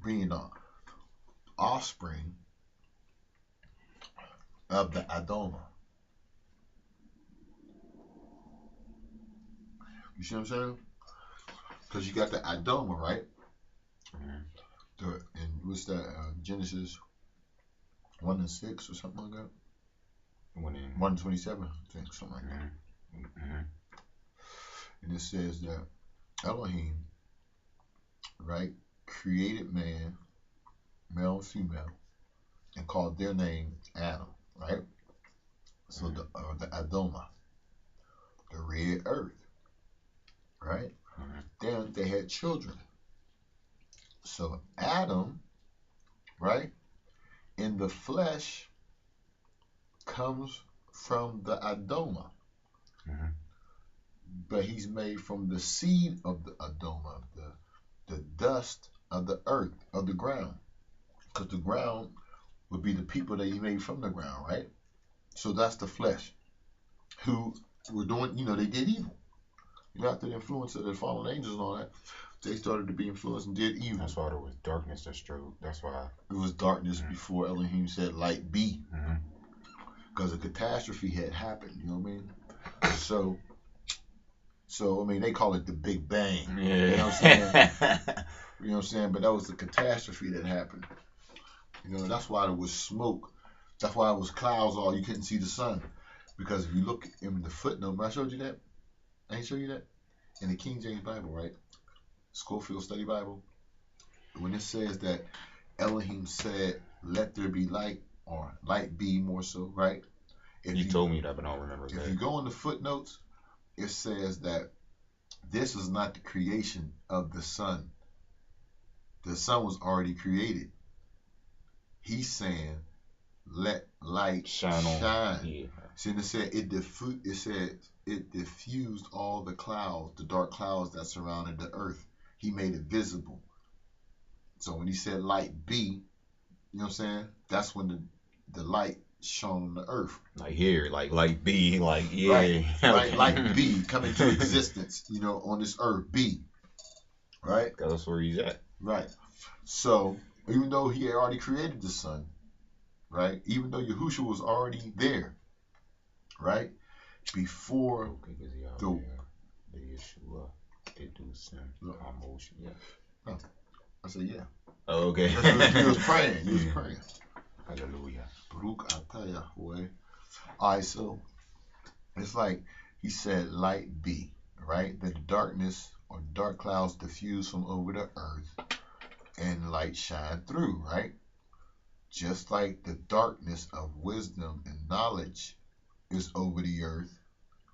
being the offspring of the Adoma. You see what I'm saying? Because you got the Adoma, right? And what's that? Genesis 1:6 or something like that. 1:27, I think, something like that. And it says that Elohim, right, created man, male and female, and called their name Adam, right? So the Adoma, the red earth, right? Then they had children. So Adam, right, in the flesh comes from the Adoma, but he's made from the seed of the Adoma, the dust of the earth, of the ground, because the ground would be the people that he made from the ground, right? So that's the flesh, who were doing, they did evil. After the influence of the fallen angels and all that, they started to be influenced and did evil. That's why there was darkness that struggled. That's why it was darkness before Elohim said light be, because a catastrophe had happened. You know what I mean? So I mean, they call it the Big Bang. Yeah. You know what I'm saying? You know what I'm saying? But that was the catastrophe that happened. That's why there was smoke. That's why it was clouds all. You couldn't see the sun. Because if you look in the footnote, I showed you that. I ain't show you that? In the King James Bible, right? Schofield Study Bible. When it says that Elohim said, let there be light, or light be more so, right? You told me that, but I don't remember that. If you go in the footnotes, it says that this is not the creation of the sun. The sun was already created. He's saying, let light shine. Yeah. See, it said it diffused all the clouds, the dark clouds that surrounded the earth. He made it visible. So when he said light be, you know what I'm saying? That's when the light shone on the earth. Like here, like light be, like yeah. Right, light be, come into existence, on this earth, be. Right? That's where he's at. Right. So even though he had already created the sun, right? Even though Yahushua was already there, right? Before the Yeshua, yeah. I said yeah. Oh, okay. He was praying. He was praying. Hallelujah. Baruch atah Yahweh. All right, so it's like he said, light be, right? Then the darkness or dark clouds diffuse from over the earth and light shine through, right? Just like the darkness of wisdom and knowledge is over the earth,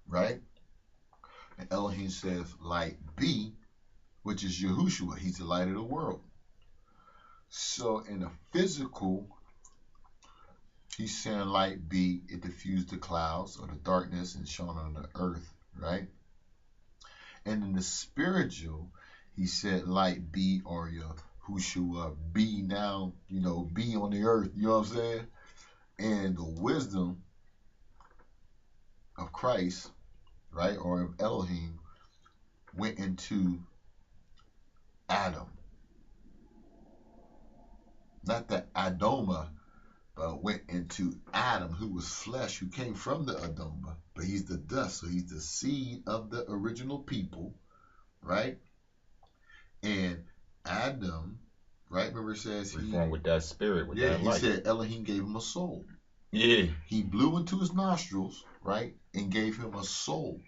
right? And Elohim says, light be, which is Yahushua. He's the light of the world. So in a physical, he's saying light be, it diffused the clouds or the darkness and shone on the earth, right? And in the spiritual, he said light be, or Yahushua be now, be on the earth, you know what I'm saying? And the wisdom of Christ, right, or of Elohim, went into Adam. Not the Adoma, but went into Adam, who was flesh, who came from the Adoma, but he's the dust, so he's the seed of the original people, right? And Adam, right, remember it says he formed with that spirit, with that light. He said Elohim gave him a soul. Yeah. He blew into his nostrils, right, and gave him a soul.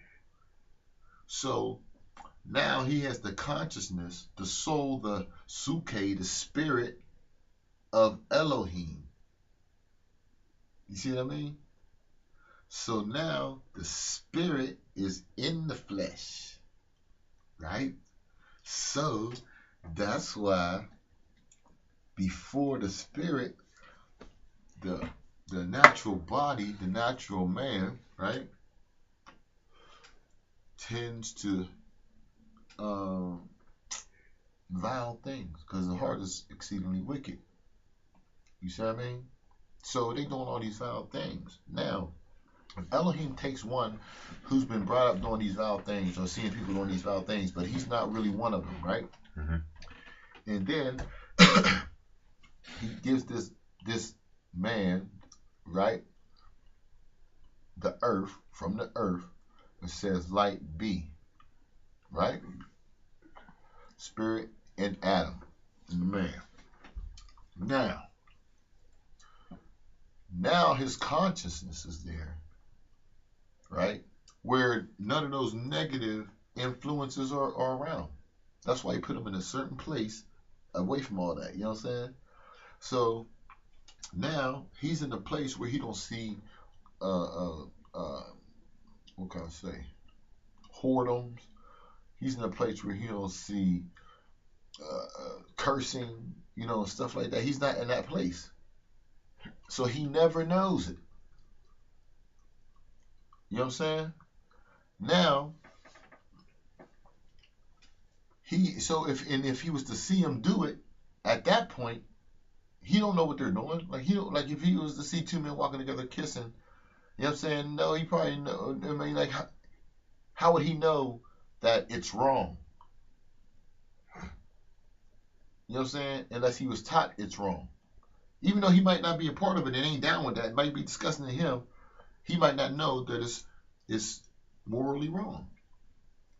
So now he has the consciousness, the soul, the suke, the spirit of Elohim. You see what I mean? So now the spirit is in the flesh, right? So that's why before the spirit, the natural body, the natural man, right, tends to vile things, because the heart is exceedingly wicked. You see what I mean? So they doing all these vile things. Now, if Elohim takes one who's been brought up doing these vile things, or seeing people doing these vile things, but he's not really one of them, right? Mm-hmm. And then he gives this man, right, the earth, from the earth, it says light be, right? Spirit and Adam and the man. Now his consciousness is there, right? Where none of those negative influences are around. That's why he put him in a certain place away from all that. You know what I'm saying? So now he's in a place where he don't see what can I say? Whoredoms. He's in a place where he don't see cursing, stuff like that. He's not in that place. So he never knows it. You know what I'm saying? Now, if he was to see him do it, at that point, he don't know what they're doing. Like if he was to see two men walking together kissing, you know what I'm saying? No, he probably know. I mean, like, how would he know that it's wrong? You know what I'm saying? Unless he was taught it's wrong. Even though he might not be a part of it and ain't down with that, it might be disgusting to him, he might not know that it's morally wrong.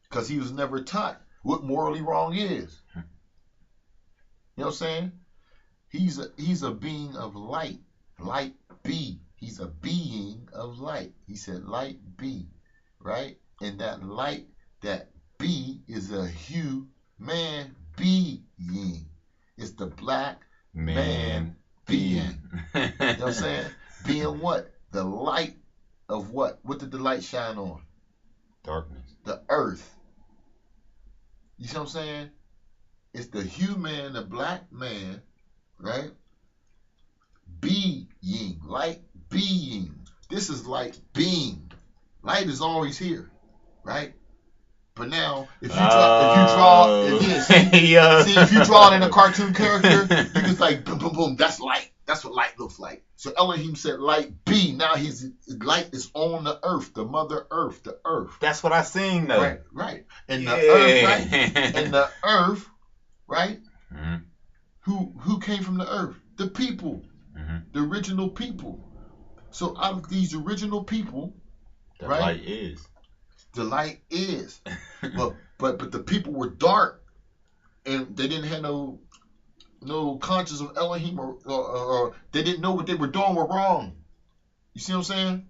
Because he was never taught what morally wrong is. You know what I'm saying? He's a being of light. Light be. He's a being of light. He said light be. Right? And that light, that be, is a human being. It's the black man being. You know what I'm saying? Being what? The light of what? What did the light shine on? Darkness. The earth. You see what I'm saying? It's the human, the black man, right? Being. Light being. This is light being. Light is always here, right? But now, if you draw it in a cartoon character, you just like boom, boom, boom. That's light. That's what light looks like. So Elohim said, "Light be." Now light is on the earth, the mother earth, the earth. That's what I seen though. Right. And the earth, right? And the earth, right? Mm-hmm. Who came from the earth? The people, the original people. So out of these original people, the right? light is. The light is. but the people were dark, and they didn't have no conscience of Elohim, or they didn't know what they were doing were wrong. You see what I'm saying?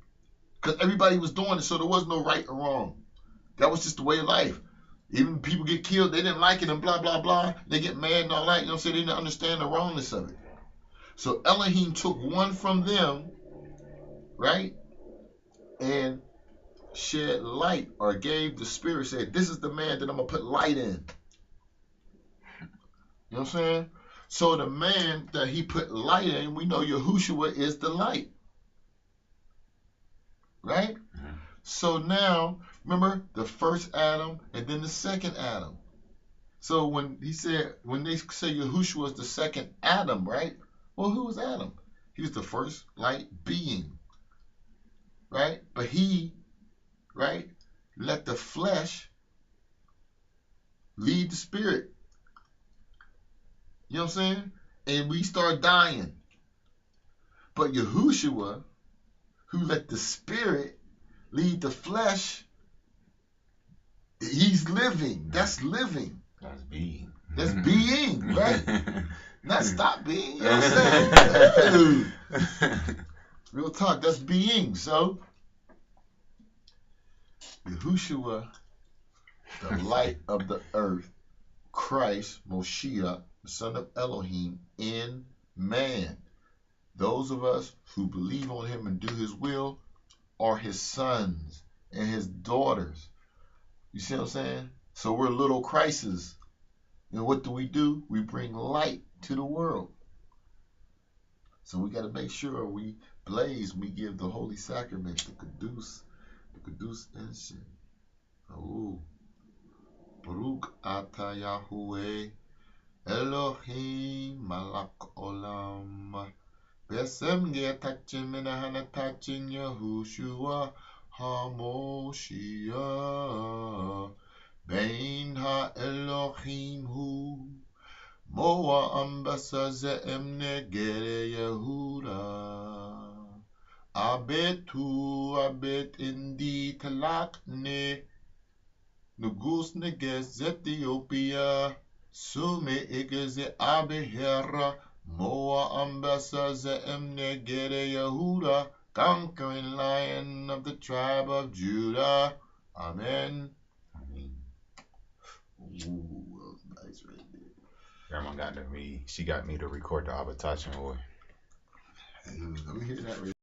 Because everybody was doing it, so there was no right or wrong. That was just the way of life. Even people get killed, they didn't like it, and blah, blah, blah. They get mad and all that. You know what I'm saying? They didn't understand the wrongness of it. So Elohim took one from them, right? And shed light, or gave the spirit, said, this is the man that I'm going to put light in. You know what I'm saying? So the man that he put light in, we know Yahushua is the light. Right? Mm-hmm. So now, remember the first Adam and then the second Adam. So when they say Yahushua is the second Adam, right? Well, who was Adam? He was the first light being. Right? But he, right, let the flesh lead the spirit. You know what I'm saying? And we start dying. But Yahushua, who let the spirit lead the flesh, he's living. That's living. That's being. That's being, right? Not stop being. You know what I'm saying? Real talk, that's being. So, Yahushua, the light of the earth, Christ, Moshiach, the son of Elohim, in man. Those of us who believe on him and do his will are his sons and his daughters. You see what I'm saying? So we're little Christs. And what do? We bring light to the world. So we got to make sure we blaze, we give the holy sacrament, the Kiddush incense. Oh, Baruch Atah Yahuwah Elohim Malak Olam. Besem Getachin Menahana Tachin Yahushua HaMoshiach. Bein Ha Elohim Hu Moa ambasa ze emne gere Yehuda. Abet indi talakne. Nugus neges Ethiopia. Sume igeze abehera. Moa ambasa ze emne gere Yehuda. Conquering Lion of the tribe of Judah. Amen. I mean, Ooh, that was nice right there. Grandma got me. She got me to record the Abatashin boy. Hey, let me hear that right